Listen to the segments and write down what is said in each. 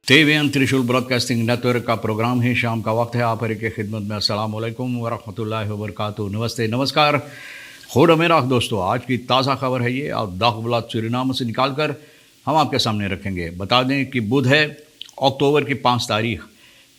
तेवन त्रिशूल broadcasting network का programme है। शाम का वक्त है। आप हर की खिदमत में अस्सलाम वालेकुम वरहमतुल्लाहि वबरकातुहू। नमस्ते, नमस्कार। खुद मेरा दोस्तों, आज की ताज़ा खबर है ये, और दाखबलात सूरीनाम से निकाल कर हम आपके सामने रखेंगे। बता दें कि बुध है, अक्टूबर की 5 तारीख,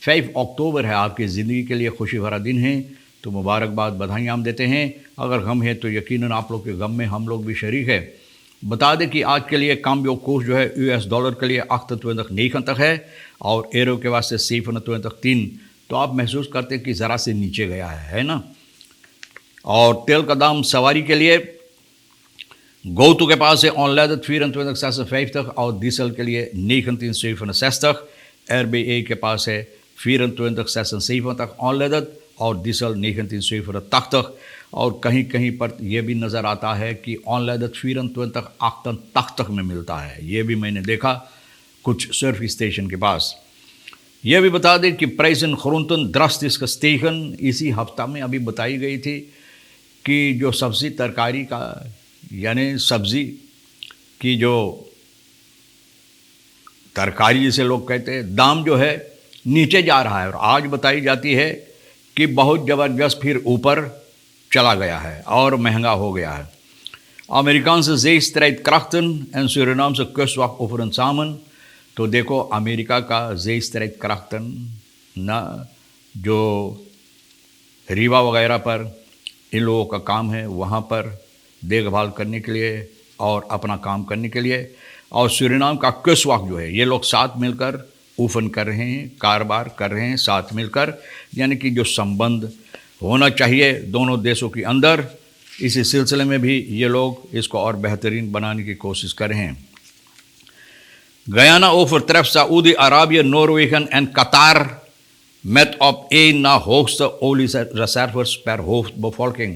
5 अक्टूबर है। आपकी ज़िंदगी के लिए खुशी भरा दिन है, तो मुबारकबाद, बधाइयाँ हम देते हैं। अगर गम है तो यकीनन आप लोग के गम में हम लोग भी शरीक है। बता दें कि आज के लिए काम्बियो कोर्स जो है US डॉलर के लिए 28,9 तक है, और एरो के वास्ते 7,3। तो आप महसूस करते हैं कि ज़रा से नीचे गया है ना। और तेल का दाम सवारी के लिए गोतु के पास है ऑनलाइन 24,5 तक, और डीजल के लिए 19,7 तक। RBA के पास है 24,7 तक ऑनलाइन, और डीजल 19,7 तक। और कहीं कहीं पर यह भी नज़र आता है कि ऑनलाइन 24 तक में मिलता है। ये भी मैंने देखा कुछ सर्फ स्टेशन के पास। यह भी बता दें कि प्राइसन खरुंतन द्रस्तिस स्टेशन इसी हफ्ता में अभी बताई गई थी कि जो सब्ज़ी तरकारी का, यानी सब्ज़ी की जो तरकारी जिसे लोग कहते हैं, दाम जो है नीचे जा रहा है। और आज बताई जाती है कि बहुत ज़बरदस्त फिर ऊपर चला गया है और महंगा हो गया है। Amerikaanse zeestrijd krachten en Surinaamse kustwacht over een samen। तो देखो अमेरिका का zeestrijd krachten ना, जो रीवा वगैरह पर इन लोगों का काम है, वहाँ पर देखभाल करने के लिए और अपना काम करने के लिए। और सूरीनाम का कस्वाक जो है, ये लोग साथ मिलकर उफन कर रहे हैं, कारोबार कर रहे हैं साथ मिलकर। यानी कि जो संबंध होना चाहिए दोनों देशों के अंदर, इसी सिलसिले में भी ये लोग इसको और बेहतरीन बनाने की कोशिश कर रहे हैं। Guyana overtreft Saoedi-Arabië, Noorwegen en Qatar met op één na hoogste oliereserves per hoofdbevolking।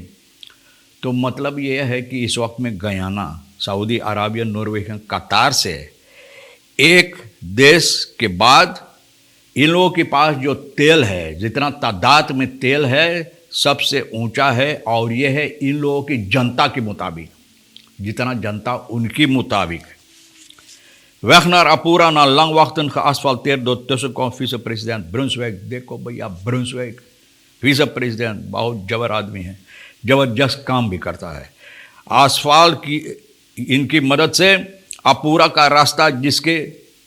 तो मतलब ये है कि इस वक्त में गयाना, सऊदी अराबिया, नॉर्वेजन, कतार से एक देश के बाद इन लोगों के पास जो तेल है, जितना तादाद में तेल है, सबसे ऊंचा है। और ये है इन लोगों की जनता के मुताबिक, जितना जनता उनकी मुताबिक। Weg naar Apura na lang wachten geasfalteerd door tussenkomst vice-president Brunswijk। देखो भैया, ब्रुंसविक विce-president बहुत जबर आदमी है, जबरदस्त काम भी करता है। आसफाल्ट की इनकी मदद से अपूरा का रास्ता, जिसके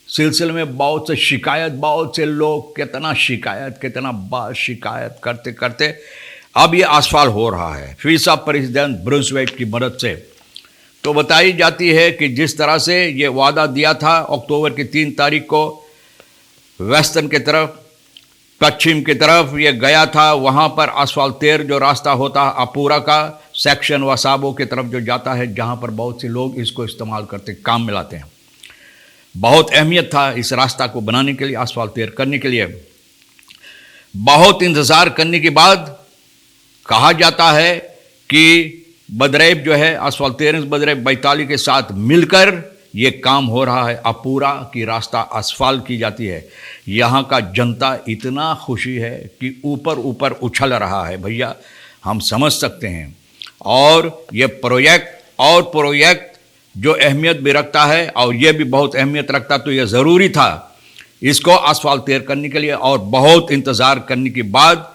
सिलसिले में बहुत से शिकायत, बहुत से लोग कितना बात शिकायत करते करते अब ये आसफाल्ट हो रहा है विce-president ब्रुंसविक की मदद से। तो बताई जाती है कि जिस तरह से ये वादा दिया था अक्टूबर की 3 तारीख को, वेस्टर्न की तरफ, पश्चिम की तरफ ये गया था। वहाँ पर आसफाल्टेर जो रास्ता होता है अपूरा का, सेक्शन वसाबो की तरफ जो जाता है, जहाँ पर बहुत से लोग इसको इस्तेमाल करते, काम में लाते हैं। बहुत अहमियत था इस रास्ता को बनाने के लिए, आसफाल्टेर करने के लिए। बहुत इंतज़ार करने के बाद कहा जाता है कि बदरैब जो है, आसफाल्टेरेंस बदरैब बैताली के साथ मिलकर ये काम हो रहा है। अपूरा की रास्ता आसफाल्ट की जाती है। यहाँ का जनता इतना खुशी है कि ऊपर ऊपर उछल रहा है भैया, हम समझ सकते हैं। और ये प्रोजेक्ट जो अहमियत भी रखता है, और ये भी बहुत अहमियत रखता, तो ये ज़रूरी था इसको आसफाल्टेर करने के लिए। और बहुत इंतज़ार करने के बाद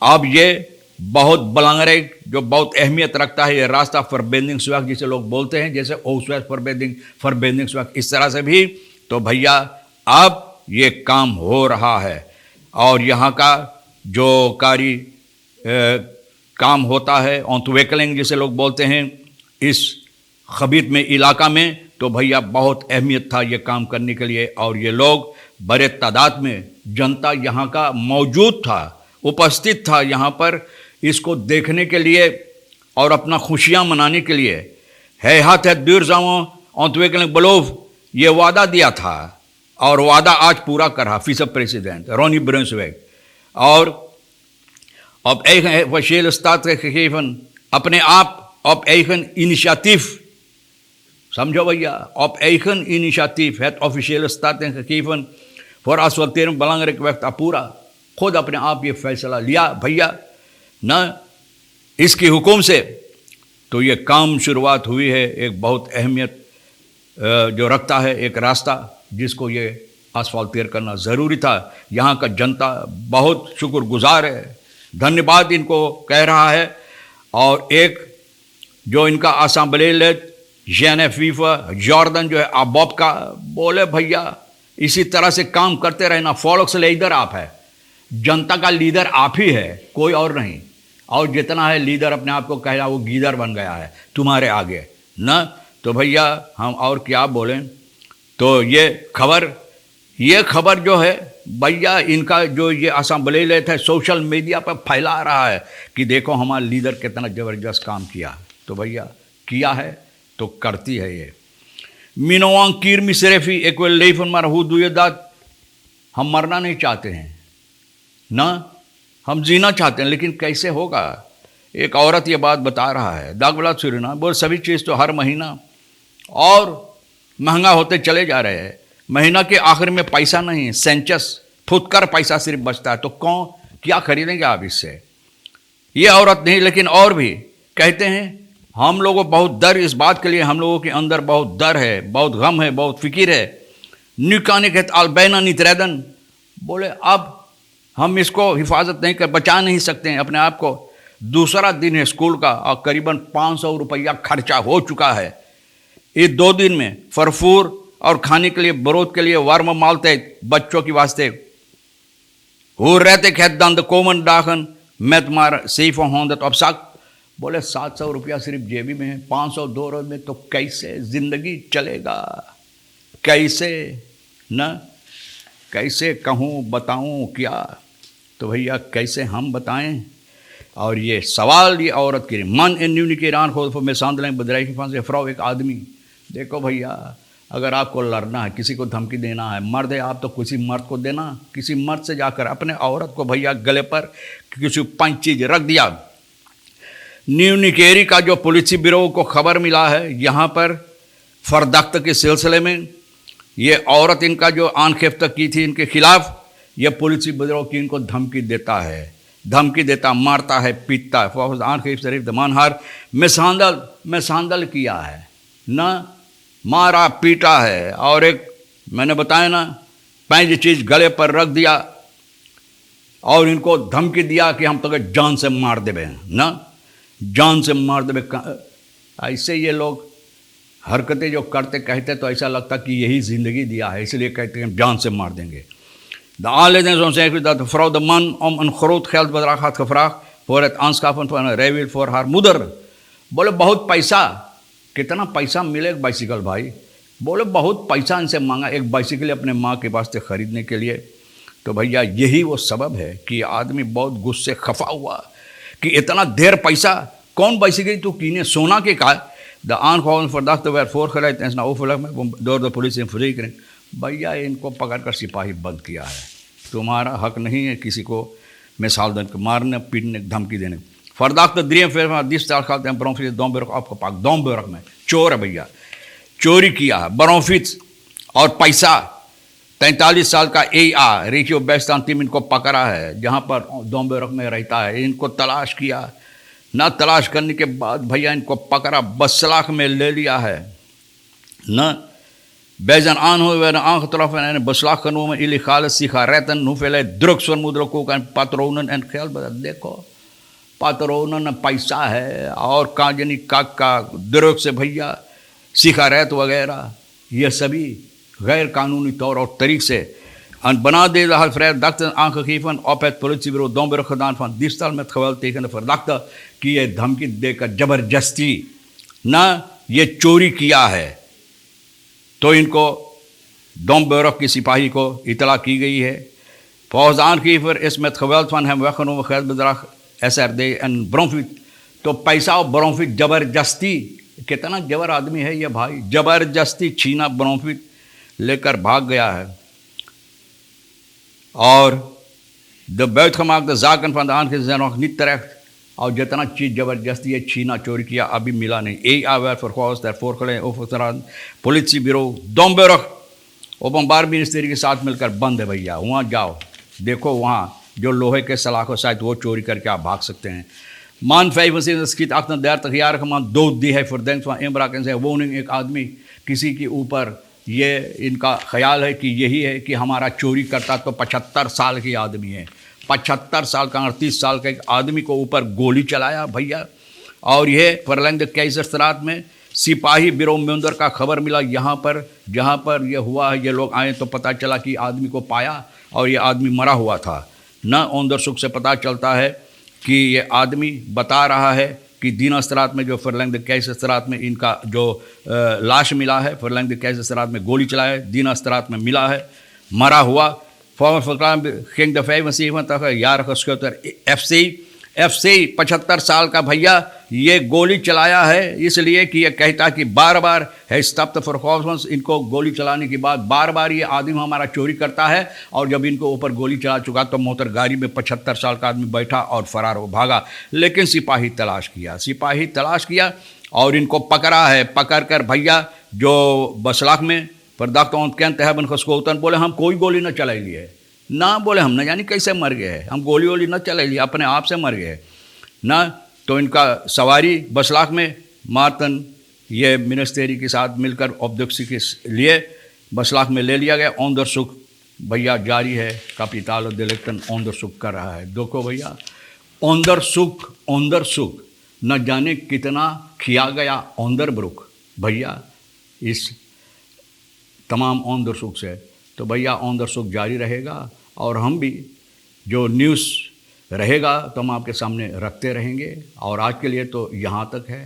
अब ये बहुत बलंगरेग, जो बहुत अहमियत रखता है, ये रास्ता फॉरबेंडिंग्सवैग जिसे लोग बोलते हैं, जैसे ओसवैग फॉरबेंडिंग्सवैग, इस तरह से भी। तो भैया अब ये काम हो रहा है। और यहाँ का जो काम होता है ऑन्तवेकलिंग जिसे लोग बोलते हैं, इस खबीत में इलाका में, तो भैया बहुत अहमियत था ये काम करने के लिए। और ये लोग बड़े तादाद में जनता यहाँ का मौजूद था, उपस्थित था यहाँ पर इसको देखने के लिए और अपना खुशियाँ मनाने के लिए। है हाथ है दुर्जाओं ऑन्तवेकलिंग बलोव, ये वादा दिया था और वादा आज पूरा करा vice-president Ronnie Brunswijk। और op eigen officiële staat gegeven, अपने आप op eigen initiatief, समझो भैया, op eigen initiatief het officiële staat gegeven voor asfaltering belangrijk weg Apura। खुद अपने आप ये फैसला लिया भैया ना, इसके हुक्म से तो ये काम शुरुआत हुई है। एक बहुत अहमियत जो रखता है एक रास्ता, जिसको ये आसफाल्ट तैयार करना ज़रूरी था। यहाँ का जनता बहुत शुक्रगुजार है, धन्यवाद इनको कह रहा है। और एक जो इनका असेंबली जेनेफीफा जॉर्डन जो है अबॉब का, बोले भैया इसी तरह से काम करते रहना, फॉलोक्स लीडर आप है, जनता का लीडर आप ही है, कोई और नहीं। और जितना है लीडर अपने आप को कह रहा वो गीदर बन गया है तुम्हारे आगे न। तो भैया हम और क्या बोलें। तो ये खबर जो है भैया इनका जो ये असेंबली लेते है सोशल मीडिया पर फैला रहा है कि देखो हमारा लीडर कितना ज़बरदस्त काम किया। तो भैया किया है तो करती है ये मिनोवांग कीर मिसरेफी एक वेल लेफन मार हु दुए दात। हम मरना नहीं चाहते हैं ना, हम जीना चाहते हैं, लेकिन कैसे होगा। एक औरत ये बात बता रहा है दागबला सुरना, बोल सभी चीज़ तो हर महीना और महंगा होते चले जा रहे हैं, महीना के आखिर में पैसा नहीं, सेंचस फुटकर पैसा सिर्फ बचता है, तो कौन क्या खरीदेंगे आप इससे। ये औरत नहीं लेकिन और भी कहते हैं हम लोगों को बहुत डर इस बात के लिए, हम लोगों के अंदर बहुत डर है, बहुत गम है, बहुत फिक्र है। न्यूकाने कहते अलबैना नितरैदन, बोले अब हम इसको हिफाजत नहीं कर बचा नहीं सकते हैं अपने आप को। दूसरा दिन है स्कूल का और करीबन 500 रुपया खर्चा हो चुका है। ये 2 दिन में फरफूर और खाने के लिए बरोद के लिए वर्म मालते बच्चों की वास्ते हो रहते खेत दंद कोमन डाखन मैं तुम्हारा सेफ हों तो अब साक। बोले 700 रुपया सिर्फ जेबी में है, 500 2 रोज में तो कैसे ज़िंदगी चलेगा, कैसे न, कैसे कहूँ बताऊँ क्या। तो भैया कैसे हम बताएं। और ये सवाल ये औरत की मन इन न्यूनी के ईरान खो में सांदलें बदराई की फांस फ्राउ एक आदमी। देखो भैया अगर आपको लड़ना है, किसी को धमकी देना है, मर्द है आप तो किसी मर्द को देना, किसी मर्द से जाकर अपने औरत को भैया गले पर किसी 5 चीज़ रख दिया। न्यू निकेरी का जो पुलिस ब्यूरो को खबर मिला है यहाँ पर फरदख्त के सिलसिले में ये औरत इनका जो आनखेफ्त की थी इनके खिलाफ, ये पुलिस ब्यूरो की इनको धमकी देता है, धमकी देता, मारता है, पीटता है। फौज आनखेफ शरीफ दमानहार में सांदल किया है ना, मारा पीटा है। और एक मैंने बताया ना 5 चीज़ गले पर रख दिया और इनको धमकी दिया कि हम तो जान से मार देवे ना, जान से मार देवे। ऐसे ये लोग हरकतें जो करते कहते तो ऐसा लगता कि यही ज़िंदगी दिया है, इसलिए कहते हैं जान से मार देंगे। The aanleiding is ons eigenlijk dat de vrouw de man om een groot geldbedrag had gevraagd voor het aanschaffen van een rijwiel voor haar moeder। बोले बहुत पैसा, कितना पैसा मिले एक बाइसिकल भाई। बोले बहुत पैसा इनसे मांगा एक बाइसिकल अपने माँ के वास्ते ख़रीदने के लिए। तो भैया यही वो सबब है कि आदमी बहुत गुस्से खफा हुआ कि इतना देर पैसा कौन बाइसिकल तू कीने सोना के का। De aangehouden verdachte werd voorgeleid en is na overleg door de politie en verzekering। भैया इनको पकड़ कर सिपाही बंद किया है, तुम्हारा हक नहीं है किसी को मिसाल देने मारने पीटने धमकी देने। फरदाख्त द्रियम फिर 10 साल खाते हैं बरोफित दोमबेरक आपको पाक दोमबेरक में चोर है भैया, चोरी किया है बरोफित और पैसा। 43 साल का A.A. रेखियो बेस्तान टीम इनको पकड़ा है जहाँ पर दोमबेरक में रहता है। इनको तलाश किया ना, तलाश करने के बाद भैया इनको पकड़ा, 20 लाख में ले लिया है न। Bij zijn aanhouding werden aangetroffen en in beslag genomen illegale sigaretten, hoeveelheid drugsvermoedelijk ook en patronen en geld। देखो patronen में पैसा है और काजनी का ड्रग्स से भैया सिगारेट वगैरह ये सभी गैर कानूनी तौर और तरीक़े से बना दे रहा verdachte aangegeven op het politiebureau Domburg gedaan van diefstal met geweld tegen de verdachte की ये धमकी देकर ज़बरदस्ती ना ये चोरी किया है। तो इनको दोमबेरक की सिपाही को इतला की गई है। फौजान की फिर इसमें geweld van hem weggenomen geldbedrag SRD en bronfiet। तो पैसा और ब्रोंफिट ज़बरदस्ती, कितना जबर आदमी है ये भाई, ज़बरदस्ती छीना ब्रोंफिट लेकर भाग गया है। और de buitgemaakte zaken van de aangifte zijn nog niet terecht। और जितना चीज़ ज़बरदस्ती है छीना चोरी किया अभी मिला नहीं। A.A. werd vervolgens daarvoor geleid overgedragen politiebureau Domburg ओपनबार मिनिस्ट्री के साथ मिलकर बंद है भैया। वहाँ जाओ देखो, वहाँ जो लोहे के सलाखों शायद वो चोरी करके आप भाग सकते हैं। मान 25 schiet 38 jaar man dood die hij verdenkt van inbraak in zijn woning। एक आदमी किसी के ऊपर یہ ان کا خیال ہے کہ یہی ہے کہ ہمارا چوری کرتا تو 75 سال کی آدمی ہے، 75 سال کا 38 سال کا ایک آدمی کو اوپر گولی چلایا بھیا. اور یہ فرلنگ کیزرسترات میں سپاہی بیرو میوندر کا خبر ملا، یہاں پر جہاں پر یہ ہوا ہے، یہ لوگ آئے تو پتہ چلا کہ آدمی کو پایا اور یہ آدمی مرا ہوا تھا. نہ اوندر سکھ سے پتہ چلتا ہے کہ یہ آدمی بتا رہا ہے کہ دین استرات میں جو فرلنگ کیزرسترات میں ان کا جو لاش ملا ہے، فرلنگ کیزرسترات میں گولی چلایا ہے، دین استرات میں ملا ہے، مرا ہوا. ایف سی 75 سال کا بھیا یہ گولی چلایا ہے اس لیے کہ یہ کہتا کہ بار بار ہے ان کو گولی چلانے کے بعد بار بار یہ آدمی ہمارا چوری کرتا ہے. اور جب ان کو اوپر گولی چلا چکا تو موتر گاڑی میں 75 سال کا آدمی بیٹھا اور فرار ہو بھاگا. لیکن سپاہی تلاش کیا اور ان کو پکڑا ہے. پکڑ کر بھیا جو بسلاک میں پرداخت تہبن خسکوتن بولے ہم کوئی گولی نہ چلائی لیے، نہ بولے ہم نہ جانی کیسے مر گئے، ہم گولی وولی نہ چلائی لیے، اپنے آپ سے مر گئے نہ. تو ان کا سواری بسلاک میں مارتن یہ منسٹری کے ساتھ مل کر اوبدکسی کے لیے بسلاک میں لے لیا گیا. اوندر سکھ بھیا جاری ہے، کاپیتال دلیکٹن اوندر سکھ کر رہا ہے. دیکھو بھیا اوندر سکھ نہ جانے کتنا کیا گیا اوندر بروک بھیا اس تمام اوندر سکھ سے. تو بھیا اوندر سکھ جاری رہے گا اور ہم بھی جو نیوز رہے گا تو ہم آپ کے سامنے رکھتے رہیں گے. اور آج کے لیے تو یہاں تک ہے.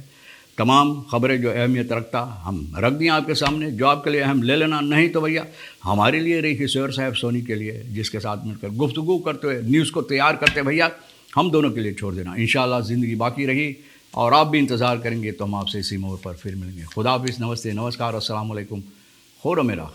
تمام خبریں جو اہمیت رکھتا ہم رکھ دیں آپ کے سامنے، جو آپ کے لیے اہم لے لینا، نہیں تو بھیا ہمارے لیے رہی کشور صاحب سونی کے لیے جس کے ساتھ مل کر گفتگو کرتے ہوئے نیوز کو تیار کرتے بھیا ہم دونوں کے لیے چھوڑ دینا. انشاءاللہ زندگی باقی رہی اور آپ بھی انتظار کریں گے تو ہم آپ سے اسی موڑ پر پھر ملیں گے. خدا حافظ، نمستے، نمسکار، السلام علیکم. خورو میرا